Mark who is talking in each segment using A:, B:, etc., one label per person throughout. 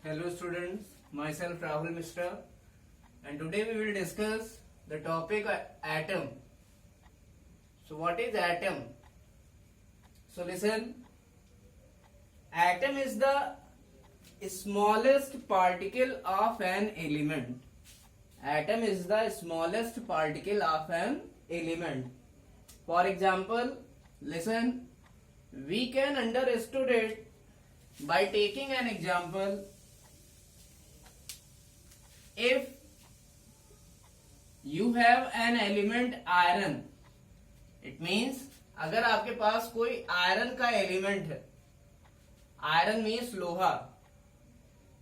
A: Hello students, myself Rahul Mishra, and today we will discuss the topic atom. So what is atom? So listen, atom is the smallest particle of an element. Atom is the smallest particle of an element. For example, listen, we can understand it by taking an example. If you have an element iron, it means अगर आपके पास कोई iron का element है, iron means लोहा.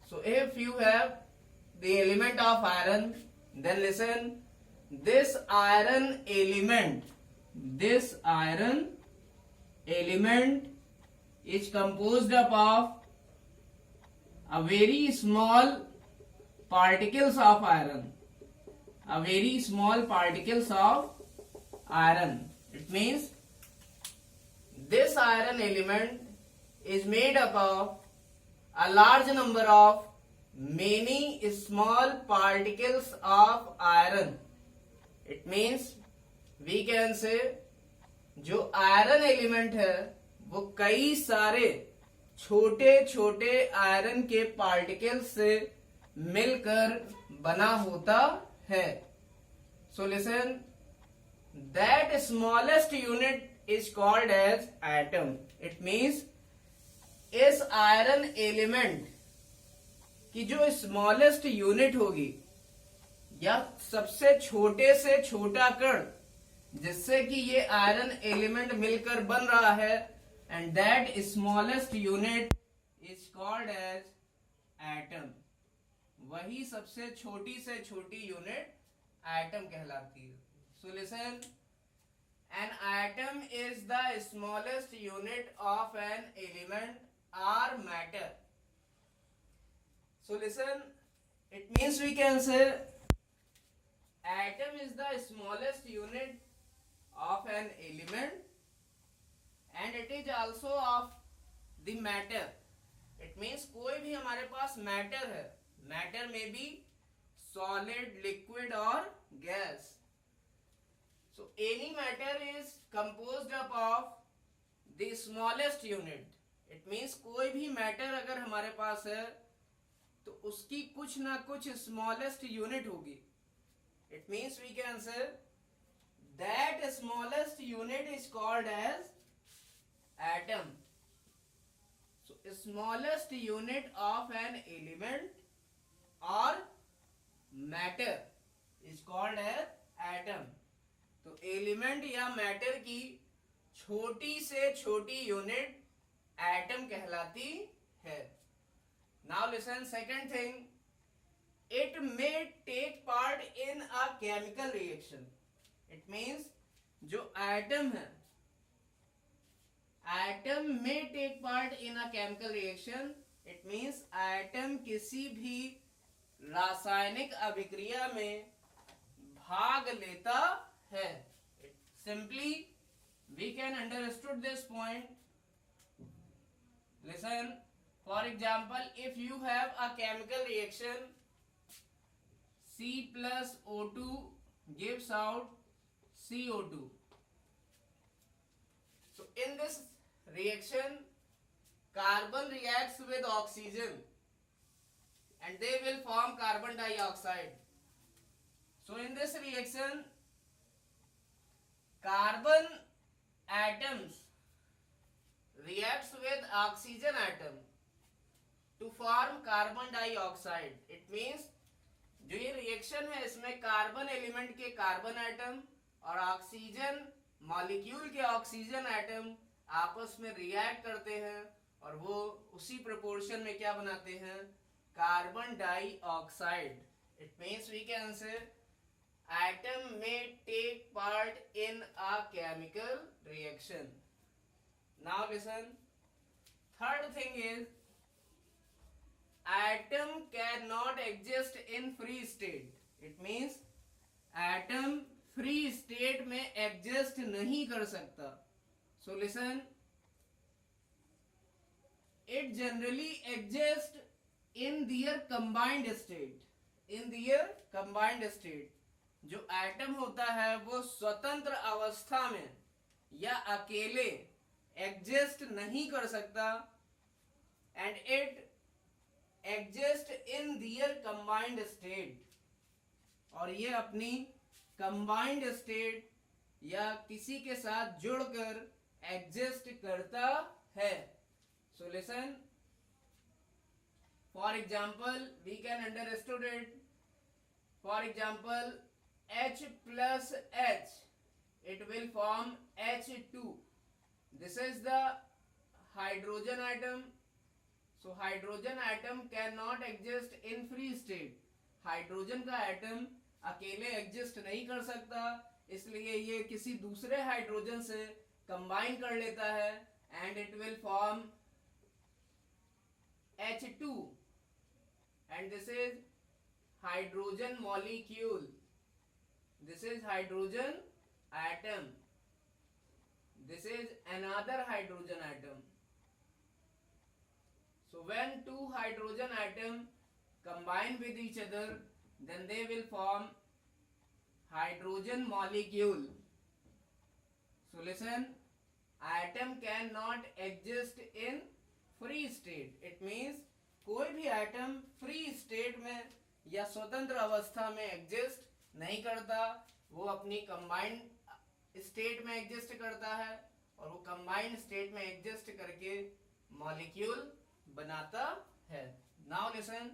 A: So if you have the element of iron, then listen, this iron element is composed up of a very small particles of iron. It means this iron element is made up of a large number of many small particles of iron. It means we can say जो iron element है वो कई सारे छोटे छोटे iron के particles से मिलकर बना होता है. So listen, that smallest unit is called as atom. It means इस आयरन एलिमेंट की जो स्मॉलेस्ट यूनिट होगी या सबसे छोटे से छोटा कण जिससे कि ये आयरन एलिमेंट मिलकर बन रहा है, and that smallest unit is called as atom. वही सबसे छोटी से छोटी यूनिट एटम कहलाती है. So listen, an atom is the smallest unit of an element or matter. So listen, it means we can say atom is the smallest unit of an element and it is also of the matter. It means कोई भी हमारे पास matter है, matter may be solid, liquid or gas. So any matter is composed up of the smallest unit. It means कोई भी matter अगर हमारे पास है तो उसकी कुछ ना कुछ स्मॉलेस्ट यूनिट होगी. It means we can say that smallest unit is called as atom. So smallest unit of an element और matter is called as atom. तो एलिमेंट या मैटर की छोटी से छोटी यूनिट एटम कहलाती है. Now listen, second thing, it may take part in a chemical reaction. It means जो एटम है, atom may take part in a chemical reaction. It means atom किसी भी रासायनिक अभिक्रिया में भाग लेता है. Simply we can understood this point. Listen, for example, if you have a chemical reaction, C plus O2 gives out CO2. So in this reaction, carbon reacts with oxygen and they will form carbon dioxide. So in this reaction, carbon atoms reacts with oxygen atom to form carbon dioxide. It means जो ये reaction है इसमें carbon element के carbon atom और oxygen molecule के oxygen atom आपस में react करते हैं और वो उसी प्रोपोर्शन में क्या बनाते हैं, carbon dioxide. It means we can say atom में take part in a chemical reaction. Now listen, third thing is atom cannot exist in free state. It means atom free state में exist नहीं कर सकता. So listen, it generally exists in their combined state, in their combined state, जो atom होता है वो स्वतंत्र अवस्था में या अकेले एग्जिस्ट नहीं कर सकता, and it exist in their combined state, और ये अपनी कंबाइंड स्टेट या किसी के साथ जुड़कर एग्जिस्ट करता है. So listen, for example we can understood it. For example H plus H, it will form H2. This is the hydrogen atom. So hydrogen atom cannot exist in free state. Hydrogen का atom अकेले exist नहीं कर सकता, इसलिए ये किसी दूसरे hydrogen से कंबाइन कर लेता है and it will form H2, and this is hydrogen molecule. This is hydrogen atom. This is another hydrogen atom. So when two hydrogen atom combine with each other, then they will form hydrogen molecule. So listen, atom cannot exist in free state. It means कोई भी atom free state में या स्वतंत्र अवस्था में exist नहीं करता, वो अपनी कंबाइंड स्टेट में एग्जिस्ट करता है और वो कंबाइंड स्टेट में एग्जिस्ट करके मॉलिक्यूल बनाता है. Now listen,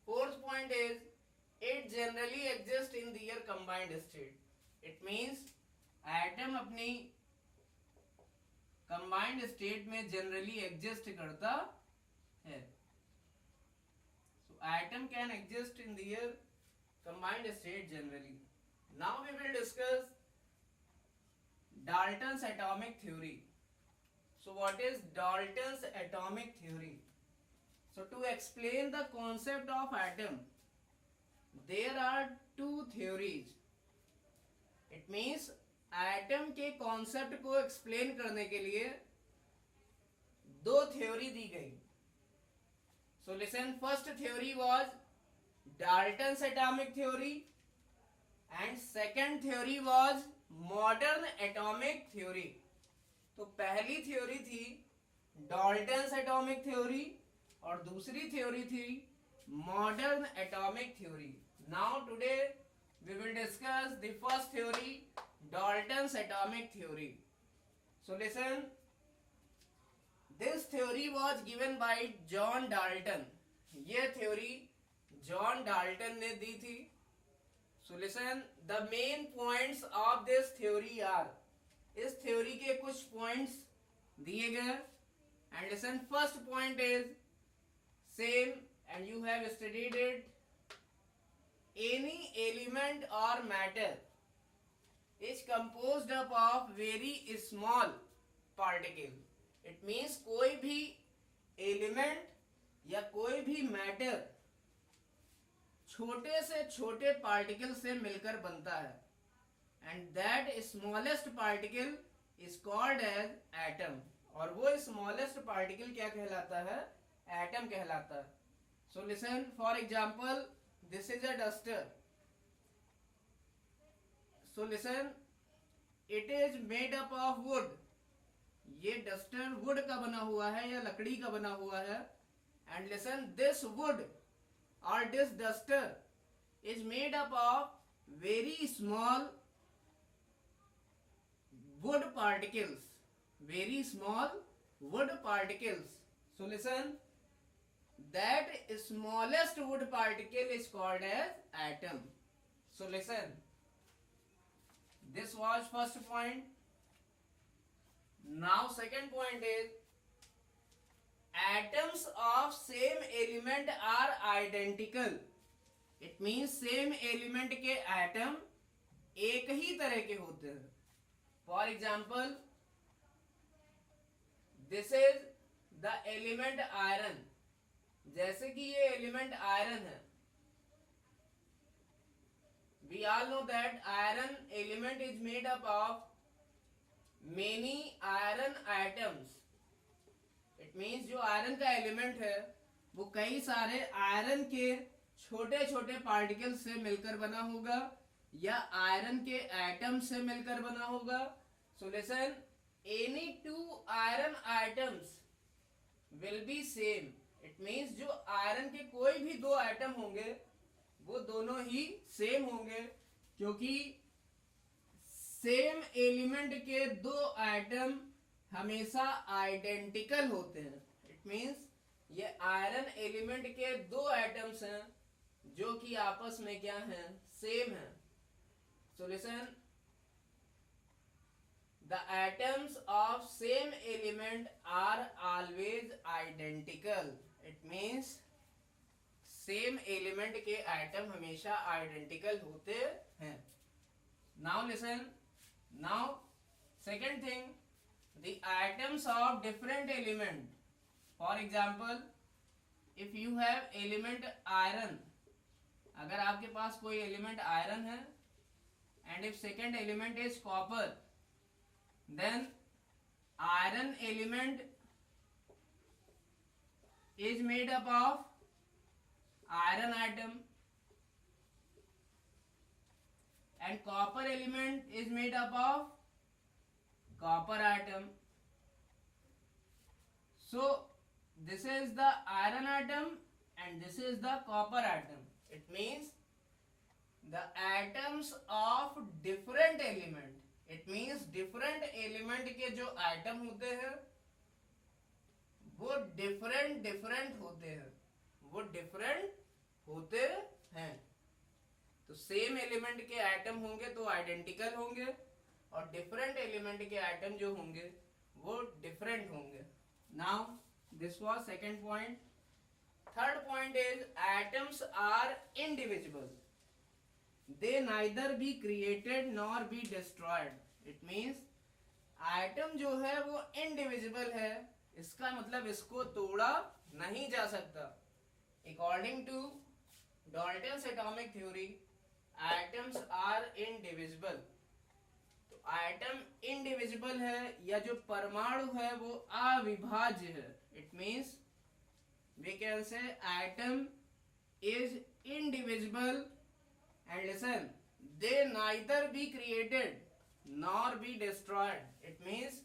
A: fourth point is it generally exist in their combined state. It means atom अपनी कंबाइंड स्टेट में जनरली एग्जिस्ट करता है. Atom can exist in their combined state generally. Now we will discuss Dalton's atomic theory. So what is Dalton's atomic theory? So to explain the concept of atom, there are two theories. It means atom के concept को explain करने के लिए दो theory दी गई. So listen, first theory was Dalton's atomic theory and second theory was modern atomic theory. तो पहली theory थी Dalton's atomic theory और दूसरी थ्योरी थी modern atomic theory. Now today we will discuss the first theory, Dalton's atomic theory. So listen, this theory was given by John Dalton. ये theory John Dalton ने दी थी. So listen, the main points of this theory are, इस theory के कुछ points दिए गए. And listen, first point is same and you have studied it. Any element or matter is composed up of very small particle. It means कोई भी element या कोई भी मैटर छोटे से छोटे पार्टिकल से मिलकर बनता है, and that smallest particle is called as atom. और वो स्मॉलेस्ट पार्टिकल क्या कहलाता है? एटम कहलाता है. So listen, for example this is a duster. So listen, it is made up of would. ये डस्टर वुड का बना हुआ है या लकड़ी का बना हुआ है. एंड लिसन, दिस वुड और this duster is made up of very small wood particles. Very small wood particles. So listen, that smallest wood particle is called as atom. So listen, this was first point. Now second point is atoms of same element are identical. It means same element के atom एक ही तरह के होते हैं. For example, this is the element iron. जैसे कि ये element iron है. We all know that iron element is made up of many iron items, it means जो आयरन का एलिमेंट है वो कई सारे आयरन के छोटे छोटे पार्टिकल से मिलकर बना होगा या आयरन के एटम से मिलकर बना होगा. So listen, any two iron items will be same. It means जो आयरन के कोई भी दो एटम होंगे वो दोनों ही सेम होंगे, क्योंकि सेम एलिमेंट के दो एटम हमेशा आइडेंटिकल होते हैं. इट मीन्स ये आयरन एलिमेंट के दो एटम्स हैं जो कि आपस में क्या हैं, सेम हैं. So listen, the atoms of same element are always identical. It means same element के एटम हमेशा आइडेंटिकल होते हैं. Now listen, now second thing, the atoms of different element. For example, if you have element iron, अगर आपके पास कोई element iron है and if second element is copper, then iron element is made up of iron atom and copper element is made up of copper atom. So this is the iron atom and this is the copper atom. It means the atoms of different element. It means different element के जो atom होते हैं वो different होते हैं, वो different होते हैं. तो सेम एलिमेंट के एटम होंगे तो आइडेंटिकल होंगे और डिफरेंट एलिमेंट के एटम जो होंगे वो डिफरेंट होंगे. Now this was second point. Third point is atoms are indivisible. They neither be created nor be destroyed. It means atom जो है वो इनडिविजिबल है, इसका मतलब इसको तोड़ा नहीं जा सकता. According to Dalton's atomic theory atoms are indivisible. तो एटम इनडिविजिबल है या जो परमाणु है वो अविभाज्य है. It means we can say atom is indivisible and listen, they neither be created nor be destroyed. It means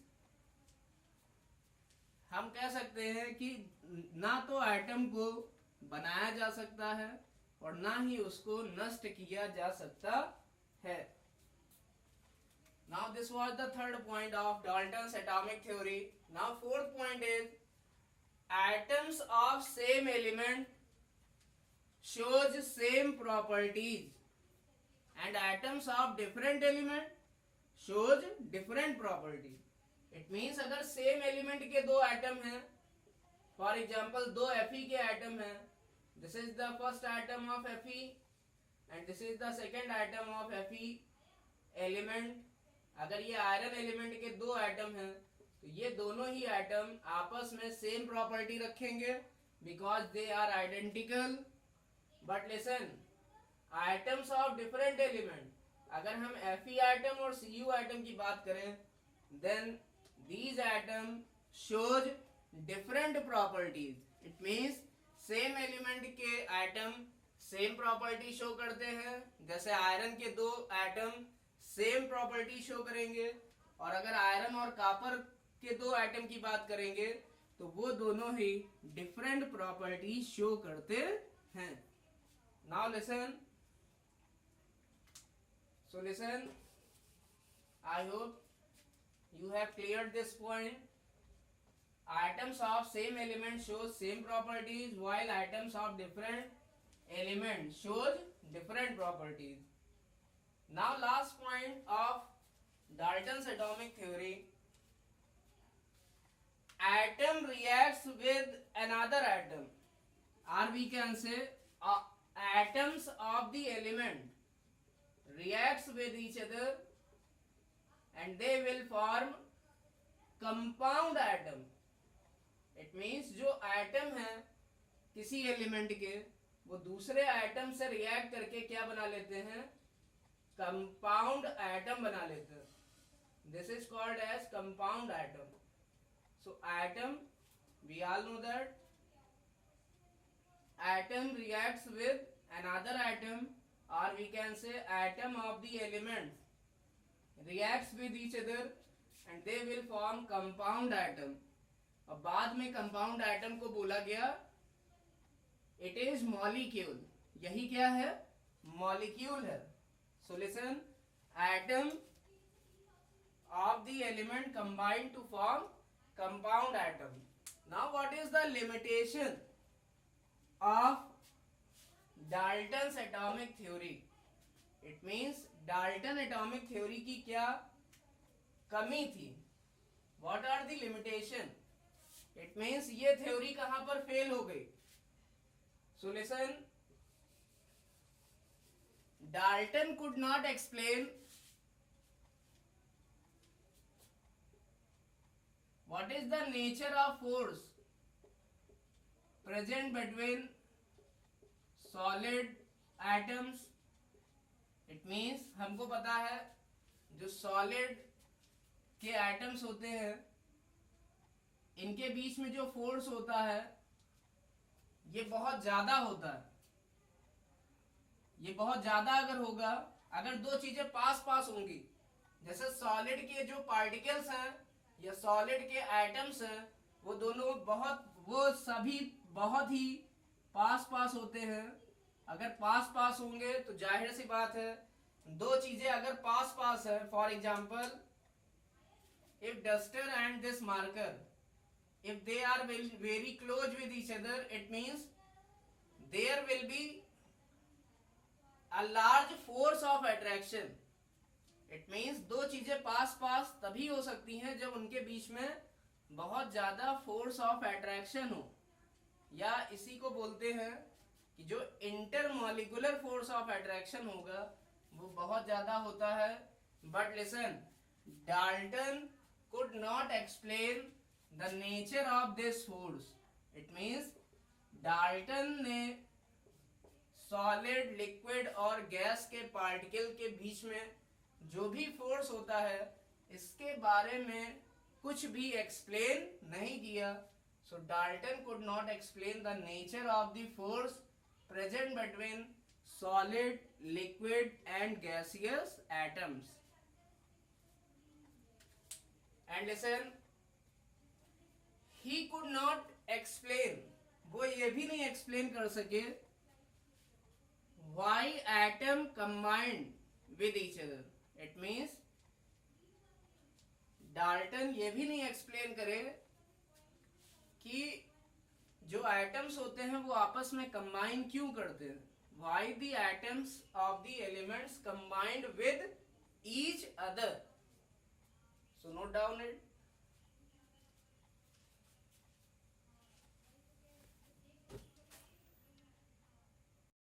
A: हम कह सकते हैं कि ना तो एटम को बनाया जा सकता है और ना ही उसको नष्ट किया जा सकता है. Now this was the third point of Dalton's atomic theory. Now fourth point is atoms of same element shows same properties and atoms of different element shows different properties. It means अगर same element के दो atom हैं, for example दो Fe के atom हैं, this is the first atom of Fe and this is the second atom of Fe element. अगर ये iron element के दो एटम हैं तो ये दोनों ही एटम आपस में सेम प्रॉपर्टी रखेंगे because they are identical. But listen, atoms of different element, अगर हम Fe एटम और Cu एटम की बात करें then these atom shows different properties. It means same element के एटम सेम प्रॉपर्टी शो करते हैं, जैसे आयरन के दो एटम सेम प्रॉपर्टी शो करेंगे और अगर आयरन और कॉपर के दो एटम की बात करेंगे तो वो दोनों ही डिफरेंट प्रॉपर्टी शो करते हैं. Now listen, so listen, I hope you have cleared this point. Atoms of same element shows same properties while atoms of different element shows different properties. Now last point of Dalton's atomic theory, atom reacts with another atom, or we can say atoms of the element reacts with each other and they will form compound atom. It means जो atom है किसी element के वो दूसरे atom से react करके क्या बना लेते हैं, कंपाउंड एटम बना लेते हैं. This is called as compound atom. So atom, we all know that atom reacts with another atom, or we can say atom of the elements reacts with each other and they will form compound atom. और बाद में compound atom को बोला गया it is molecule. यही क्या है? Molecule है. So listen, atom of the element combine to form compound atom. Now what is the limitation of Dalton's atomic theory? It means Dalton atomic theory की क्या कमी थी? What are the limitation? It means ये theory कहां पर fail हो गई? So listen, Dalton could not explain what is the nature of force present between solid atoms. It means हमको पता है जो solid के atoms होते हैं इनके बीच में जो force होता है ये बहुत ज्यादा होता है. ये बहुत ज्यादा अगर होगा, अगर दो चीजें पास पास होंगी, जैसे सॉलिड के जो पार्टिकल्स हैं या सॉलिड के एटम्स हैं, वो दोनों वो सभी बहुत ही पास पास होते हैं. अगर पास पास होंगे तो जाहिर सी बात है दो चीजें अगर पास पास है, for example if duster and this marker, if they are very close with each other, it means there will be a large force of attraction. It means दो चीजें पास पास तभी हो सकती हैं जब उनके बीच में बहुत ज्यादा फोर्स ऑफ अट्रैक्शन हो, या इसी को बोलते हैं कि जो इंटरमॉलिक्यूलर फोर्स ऑफ अट्रैक्शन होगा वो बहुत ज्यादा होता है. But listen, Dalton could not explain the nature of this force. It means Dalton ने सॉलिड, लिक्विड और गैस के पार्टिकल के बीच में जो भी फोर्स होता है इसके बारे में कुछ भी एक्सप्लेन नहीं किया. So Dalton could not explain the nature of the force present between solid, liquid and gaseous atoms. And listen, he could not explain, वो ये भी नहीं एक्सप्लेन कर सके why atom combined with each other. It means Dalton ये भी नहीं explain करे कि जो एटम्स होते हैं वो आपस में कंबाइन क्यों करते हैं. why the atoms of the elements combined with each other. So note down it.